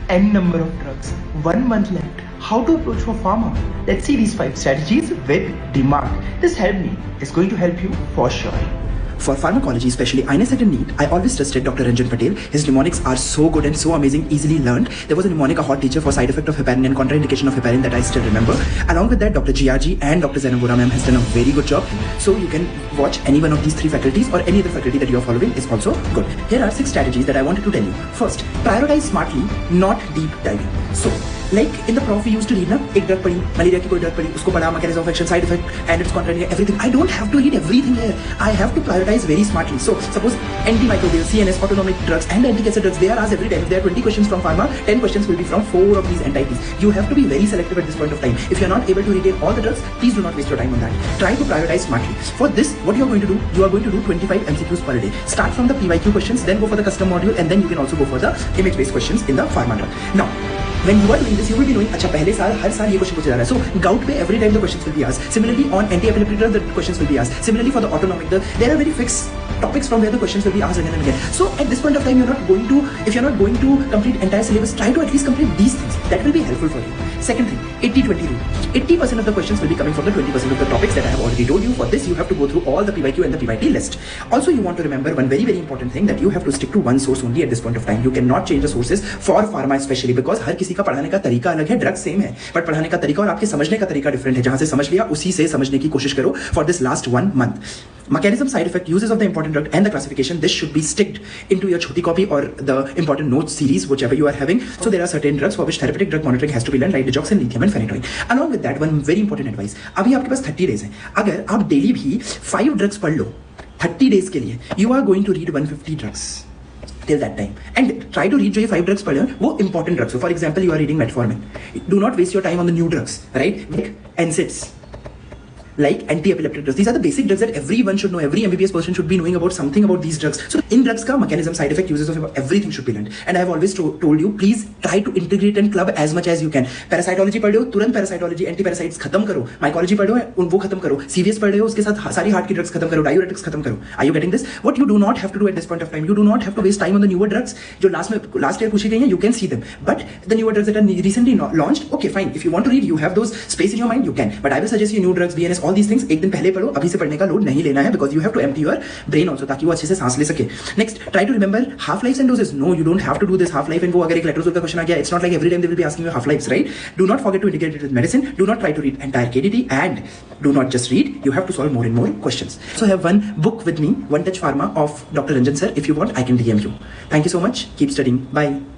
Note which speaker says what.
Speaker 1: N number of drugs, 1 month left. How to approach for pharma? Let's see these 5 strategies with demand. This helped me. It's going to help you for sure.
Speaker 2: For pharmacology, especially INSET and NEET, I always trusted Dr. Ranjan Patel. His mnemonics are so good and so amazing, easily learned. There was a mnemonic, a hot teacher for side effect of heparin and contraindication of heparin that I still remember. Along with that, Dr. GRG and Dr. Zainabura ma'am has done a very good job. So you can watch any one of these 3 faculties or any other faculty that you are following is also good. Here are 6 strategies that I wanted to tell you. First, prioritize smartly, not deep diving. So, like in the prof we used to read na, एक drug पढ़ी, malaria की कोई drug पढ़ी, उसको पढ़ा, mechanism of action, side effect, and its contraindication, everything. I don't have to read everything here. I have to prioritize very smartly. So suppose antimicrobial, CNS, autonomic drugs, and anti-cancer drugs, they are asked every time. If there are 20 questions from pharma, 10 questions will be from 4 of these entities. You have to be very selective at this point of time. If you are not able to retain all the drugs, please do not waste your time on that. Try to prioritize smartly. For this, what you are going to do, you are going to do 25 MCQs per day. Start from the PYQ questions, then go for the custom module, and then you can also go for the image-based questions in the pharma drug. Now, when you are doing this, you will be knowing, अच्छा पहले साल हर साल ये question पूछा जा रहा है. So gout पे every time the questions will be asked. Similarly on anti-epileptic drug the questions will be asked. Similarly for the autonomic drug, there are very fixed topics from where the questions will be asked again and again. So at this point of time, if you're not going to complete entire syllabus, try to at least complete these things. That will be helpful for you. Second thing, 80-20 rule. 80% of the questions will be coming from the 20% of the topics that I have already told you. For this, you have to go through all the PYQ and the PYT list. Also, you want to remember one very, very important thing, that you have to stick to one source only at this point of time. You cannot change the sources for pharma especially, because हर किसी का पढ़ाने का तरीका अलग है, drug same है, but पढ़ाने का तरीका और आपके समझने का तरीका डिफरेंट है. जहां से समझ लिया उसी से समझने की कोशिश करो for this last 1 month. Mechanism, side effect, uses of the important drug and the classification, this should be sticked into your choti copy or the important notes series, whichever you are having. So there are certain drugs for which therapeutic drug monitoring has to be done, like digoxin, lithium and phenytoin. Along with that, one very important advice. अभी आपके पास 30 days है. अगर आप daily भी 5 drugs पढ़ लो 30 days के लिए, you are going to read 150 drugs till that time, and try to read जो ये 5 drugs पढ़े वो important drugs. So for example, you are reading metformin. Do not waste your time on the new drugs, right? Like NSAIDs, like anti-epileptic drugs. These are the basic drugs that everyone should know. Every MBBS person should be knowing about something about these drugs. So in drugs ka mechanism, side effect, uses of everything should be learned. And I have always told you, please try to integrate and club as much as you can. Parasitology पढ़ लो, तुरंत parasitology, anti-parasites खत्म करो. Mycology पढ़ लो, वो खत्म करो. CVS पढ़ लो, उसके साथ सारी हार्ट की ड्रग्स खत्म करो. Diuretics खत्म करो. Are you getting this? What you do not have to do at this point of time, you do not have to waste time on the newer drugs जो last year पूछी गई हैं. You can see them, but the newer drugs that are recently launched, okay fine. If you want to read, you have those space in your mind, you can. But I will suggest you new drugs, BNS, all these things एक दिन पहले पढ़ो. अभी से पढ़ने का load नहीं लेना है, because you have to empty your brain also, ताकि वो अच्छे से सांस ले सके. Next, try to remember half lives and doses. No, you don't have to do this half life and वो अगर एक लेट्रोजोल का क्वेश्चन आ गया, it's not like every time they will be asking you half lives, right? Do not forget to integrate it with medicine. Do not try to read entire KDT, and do not just read. You have to solve more and more questions. So I have one book with me, One Touch Pharma of Dr. Ranjan sir. If you want, I can DM you. Thank you so much. Keep studying. Bye.